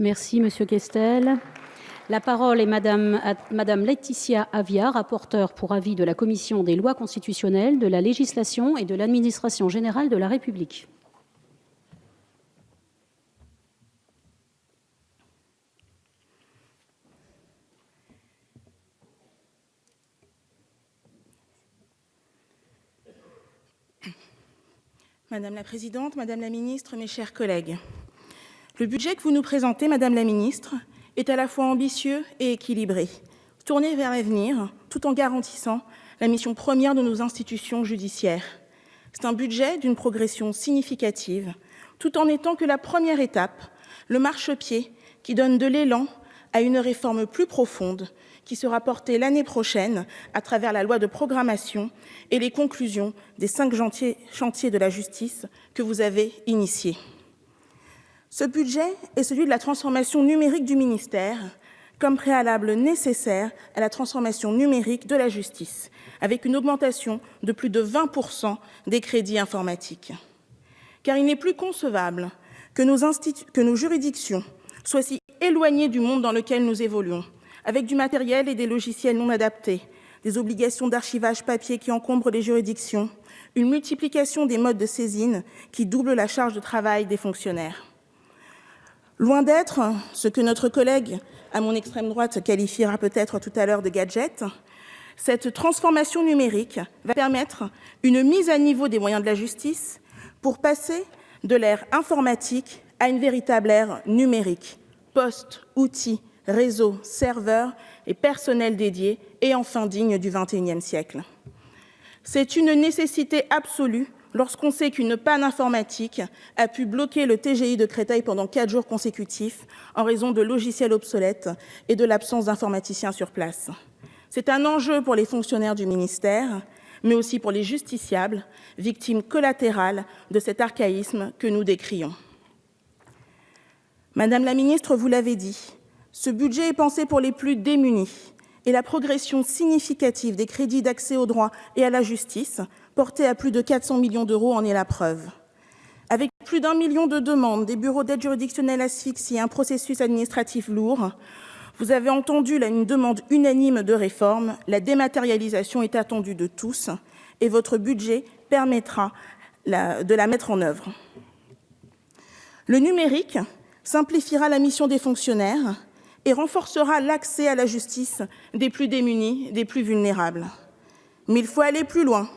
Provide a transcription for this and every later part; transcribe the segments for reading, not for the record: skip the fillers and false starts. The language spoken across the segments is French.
Merci, Monsieur Questel. La parole est à Madame Laetitia Avia, rapporteure pour avis de la Commission des lois constitutionnelles, de la législation et de l'administration générale de la République. Madame la Présidente, Madame la Ministre, mes chers collègues, le budget que vous nous présentez, Madame la Ministre, est à la fois ambitieux et équilibré, tourné vers l'avenir, tout en garantissant la mission première de nos institutions judiciaires. C'est un budget d'une progression significative, tout en étant que la première étape, le marchepied qui donne de l'élan à une réforme plus profonde qui sera portée l'année prochaine à travers la loi de programmation et les conclusions des 5 chantiers de la justice que vous avez initiés. Ce budget est celui de la transformation numérique du ministère comme préalable nécessaire à la transformation numérique de la justice, avec une augmentation de plus de 20% des crédits informatiques. Car il n'est plus concevable que nos juridictions soient si éloignées du monde dans lequel nous évoluons, avec du matériel et des logiciels non adaptés, des obligations d'archivage papier qui encombrent les juridictions, une multiplication des modes de saisine qui doublent la charge de travail des fonctionnaires. Loin d'être ce que notre collègue à mon extrême droite qualifiera peut-être tout à l'heure de gadget, cette transformation numérique va permettre une mise à niveau des moyens de la justice pour passer de l'ère informatique à une véritable ère numérique, postes, outils, réseaux, serveurs et personnel dédié et enfin digne du XXIe siècle. C'est une nécessité absolue lorsqu'on sait qu'une panne informatique a pu bloquer le TGI de Créteil pendant 4 jours consécutifs en raison de logiciels obsolètes et de l'absence d'informaticiens sur place. C'est un enjeu pour les fonctionnaires du ministère, mais aussi pour les justiciables, victimes collatérales de cet archaïsme que nous décrions. Madame la ministre, vous l'avez dit, ce budget est pensé pour les plus démunis et la progression significative des crédits d'accès au droit et à la justice, portée à plus de 400 millions d'euros, en est la preuve. Avec plus d'1 million de demandes, des bureaux d'aide juridictionnelle asphyxiés, un processus administratif lourd, vous avez entendu une demande unanime de réforme. La dématérialisation est attendue de tous et votre budget permettra de la mettre en œuvre. Le numérique simplifiera la mission des fonctionnaires et renforcera l'accès à la justice des plus démunis, des plus vulnérables. Mais il faut aller plus loin,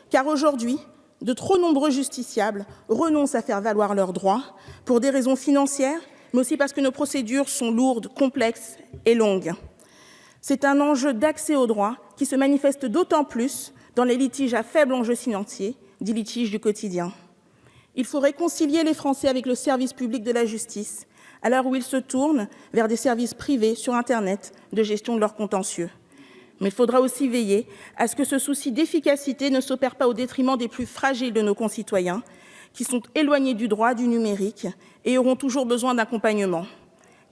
car aujourd'hui, de trop nombreux justiciables renoncent à faire valoir leurs droits pour des raisons financières, mais aussi parce que nos procédures sont lourdes, complexes et longues. C'est un enjeu d'accès au droit qui se manifeste d'autant plus dans les litiges à faible enjeu financier, dits litiges du quotidien. Il faut réconcilier les Français avec le service public de la justice, à l'heure où ils se tournent vers des services privés sur Internet de gestion de leurs contentieux. Mais il faudra aussi veiller à ce que ce souci d'efficacité ne s'opère pas au détriment des plus fragiles de nos concitoyens, qui sont éloignés du droit, du numérique, et auront toujours besoin d'accompagnement.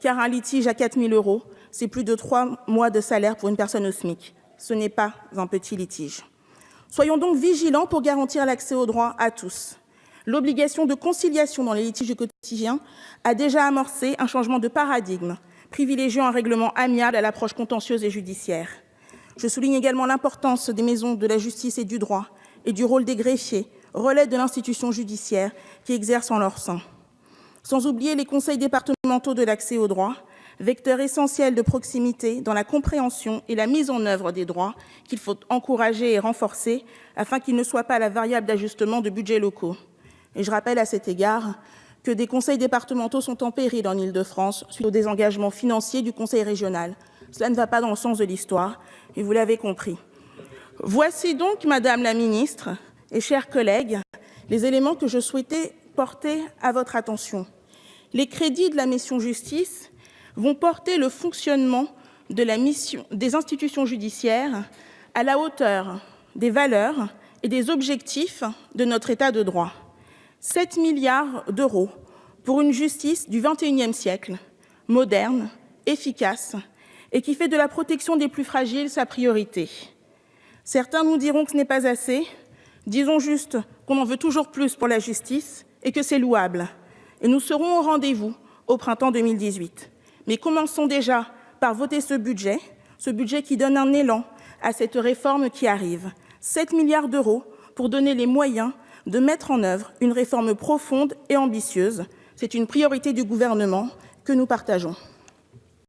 Car un litige à 4 000 €, c'est plus de 3 mois de salaire pour une personne au SMIC. Ce n'est pas un petit litige. Soyons donc vigilants pour garantir l'accès au droit à tous. L'obligation de conciliation dans les litiges du quotidien a déjà amorcé un changement de paradigme, privilégiant un règlement amiable à l'approche contentieuse et judiciaire. Je souligne également l'importance des maisons de la justice et du droit et du rôle des greffiers, relais de l'institution judiciaire qui exercent en leur sein. Sans oublier les conseils départementaux de l'accès au droit, vecteurs essentiels de proximité dans la compréhension et la mise en œuvre des droits qu'il faut encourager et renforcer afin qu'ils ne soient pas la variable d'ajustement de budgets locaux. Et je rappelle à cet égard que des conseils départementaux sont en péril en Île-de-France suite au désengagement financier du conseil régional. Cela ne va pas dans le sens de l'histoire, et vous l'avez compris. Voici donc, Madame la Ministre et chers collègues, les éléments que je souhaitais porter à votre attention. Les crédits de la mission justice vont porter le fonctionnement de la mission des institutions judiciaires à la hauteur des valeurs et des objectifs de notre État de droit. 7 milliards d'euros pour une justice du XXIe siècle, moderne, efficace et qui fait de la protection des plus fragiles sa priorité. Certains nous diront que ce n'est pas assez, disons juste qu'on en veut toujours plus pour la justice et que c'est louable. Et nous serons au rendez-vous au printemps 2018. Mais commençons déjà par voter ce budget qui donne un élan à cette réforme qui arrive. 7 milliards d'euros pour donner les moyens de mettre en œuvre une réforme profonde et ambitieuse. C'est une priorité du gouvernement que nous partageons.